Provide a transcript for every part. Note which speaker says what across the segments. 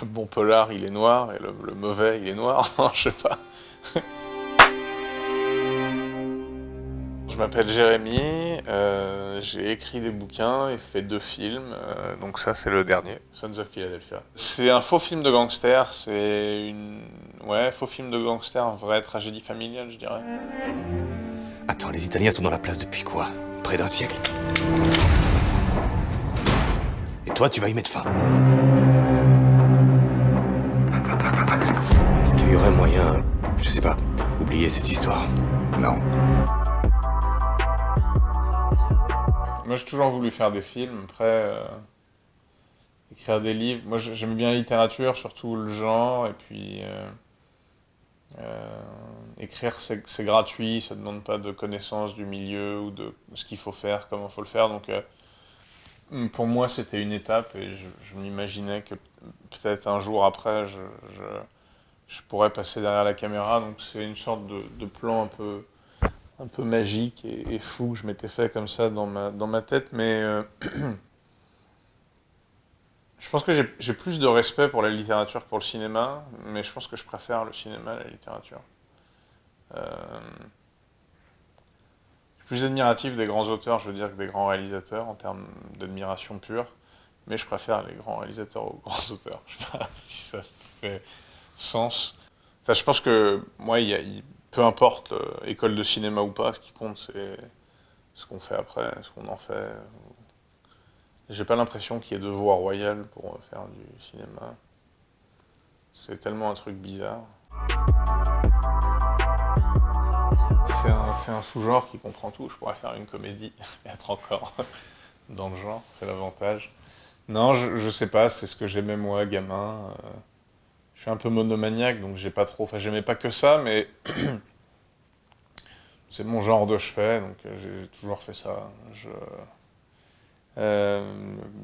Speaker 1: le bon polar, il est noir, et le mauvais, il est noir. Non, je sais pas. Je m'appelle Jérémy, j'ai écrit des bouquins et fait 2 films, donc ça c'est le dernier, Sons of Philadelphia. C'est un faux film de gangster, c'est une... Ouais, faux film de gangster, vraie tragédie familiale, je dirais.
Speaker 2: Attends, les Italiens sont dans la place depuis quoi? Près d'un siècle? Et toi, tu vas y mettre fin. Est-ce qu'il y aurait moyen, je sais pas, oublier cette histoire?
Speaker 3: Non.
Speaker 1: Moi j'ai toujours voulu faire des films, après écrire des livres. Moi j'aime bien la littérature, surtout le genre, et puis écrire c'est gratuit, ça ne demande pas de connaissance du milieu ou de ce qu'il faut faire, comment il faut le faire, donc pour moi c'était une étape et je m'imaginais que peut-être un jour après je pourrais passer derrière la caméra, donc c'est une sorte de plan un peu magique et fou que je m'étais fait comme ça dans ma tête, mais je pense que j'ai plus de respect pour la littérature que pour le cinéma, mais je pense que je préfère le cinéma à la littérature. Euh, je suis plus admiratif des grands auteurs, je veux dire, que des grands réalisateurs en termes d'admiration pure, mais je préfère les grands réalisateurs aux grands auteurs. Je sais pas si ça fait sens. Enfin, je pense que moi, peu importe école de cinéma ou pas, ce qui compte, c'est ce qu'on fait après, ce qu'on en fait. J'ai pas l'impression qu'il y ait de voie royale pour faire du cinéma. C'est tellement un truc bizarre. C'est un sous-genre qui comprend tout. Je pourrais faire une comédie et être encore dans le genre, c'est l'avantage. Non, je sais pas, c'est ce que j'aimais moi, gamin. Je suis un peu monomaniaque, donc j'ai pas trop... Enfin, j'aimais pas que ça, mais c'est mon genre de chevet, donc j'ai toujours fait ça.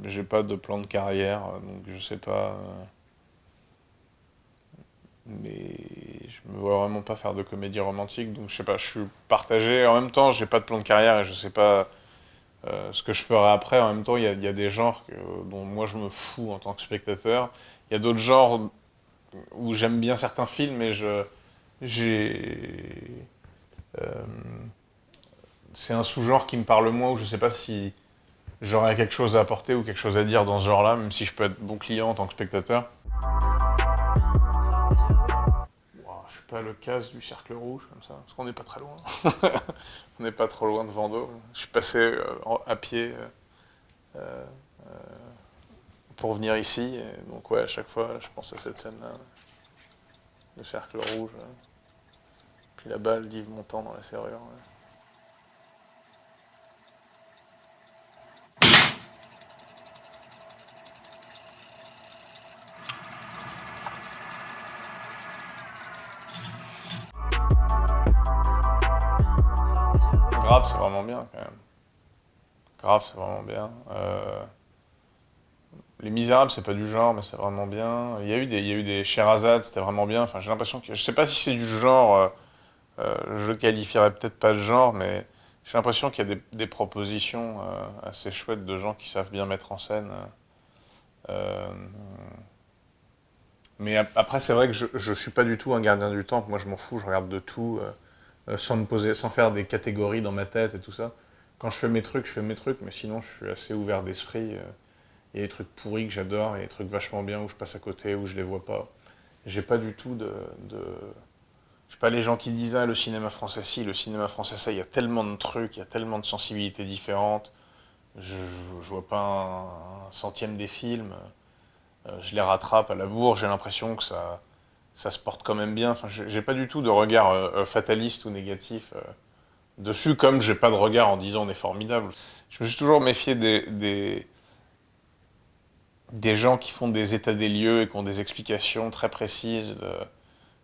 Speaker 1: J'ai pas de plan de carrière, donc je sais pas... mais je me vois vraiment pas faire de comédie romantique, donc je sais pas, je suis partagé. En même temps, j'ai pas de plan de carrière et je sais pas ce que je ferai après. En même temps, il y a des genres dont moi je me fous en tant que spectateur. Il y a d'autres genres où j'aime bien certains films, mais j'ai, euh, c'est un sous-genre qui me parle moins, où je sais pas si j'aurais quelque chose à apporter ou quelque chose à dire dans ce genre-là, même si je peux être bon client en tant que spectateur. Wow, je suis pas le casse du cercle rouge comme ça, parce qu'on n'est pas très loin. On n'est pas trop loin de Vendôme. Je suis passé à pied euh, pour venir ici, et donc ouais, à chaque fois, je pense à cette scène-là, le cercle rouge, puis la balle d'Yves Montand dans la serrure. Ouais. Grave, c'est vraiment bien quand même. Grave, c'est vraiment bien. Les Misérables, c'est pas du genre, mais c'est vraiment bien. Il y a eu des Sherazade, c'était vraiment bien. Enfin, j'ai l'impression que, je sais pas si c'est du genre, je le qualifierais peut-être pas de genre, mais j'ai l'impression qu'il y a des propositions assez chouettes de gens qui savent bien mettre en scène. Euh, mais après, c'est vrai que je suis pas du tout un gardien du temps. Moi, je m'en fous, je regarde de tout, sans me poser, sans faire des catégories dans ma tête et tout ça. Quand je fais mes trucs, je fais mes trucs, mais sinon, je suis assez ouvert d'esprit. Il y a des trucs pourris que j'adore, et des trucs vachement bien où je passe à côté, où je les vois pas. J'ai pas du tout de... Je sais pas, les gens qui disent ah, le cinéma français, si, le cinéma français, ça, il y a tellement de trucs, il y a tellement de sensibilités différentes. Je vois pas un centième des films. Je les rattrape à la bourre, j'ai l'impression que ça se porte quand même bien. Enfin, j'ai pas du tout de regard fataliste ou négatif dessus, comme j'ai pas de regard en disant on est formidable. Je me suis toujours méfié des gens qui font des états des lieux et qui ont des explications très précises de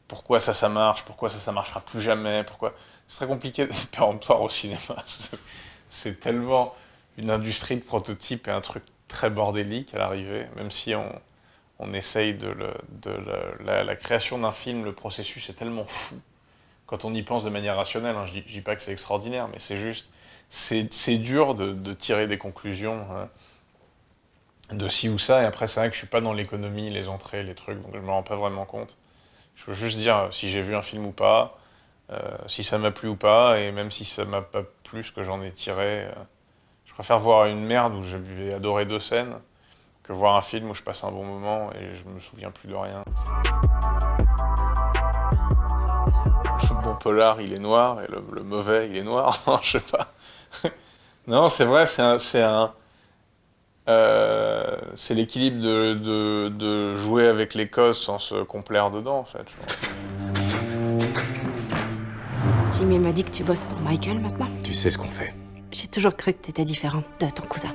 Speaker 1: pourquoi ça marche, pourquoi ça marchera plus jamais, pourquoi... C'est très compliqué d'être péremptoire au cinéma. C'est tellement une industrie de prototypes et un truc très bordélique à l'arrivée, même si on essaye la création d'un film, le processus est tellement fou. Quand on y pense de manière rationnelle, hein, je dis pas que c'est extraordinaire, mais c'est juste, c'est dur de tirer des conclusions. Hein. de ci ou ça, et après c'est vrai que je suis pas dans l'économie, les entrées, les trucs, donc je me rends pas vraiment compte. Je peux juste dire si j'ai vu un film ou pas, si ça m'a plu ou pas, et même si ça m'a pas plu ce que j'en ai tiré, je préfère voir une merde où je vais adorer 2 scènes que voir un film où je passe un bon moment et je me souviens plus de rien. Le bon polar, il est noir, et le mauvais, il est noir. Non, je sais pas. Non, c'est vrai, c'est l'équilibre de jouer avec les causes sans se complaire dedans, en fait. Je pense.
Speaker 3: Jimmy m'a dit que tu bosses pour Michael maintenant.
Speaker 2: Tu sais ce qu'on fait.
Speaker 3: J'ai toujours cru que t'étais différent de ton cousin.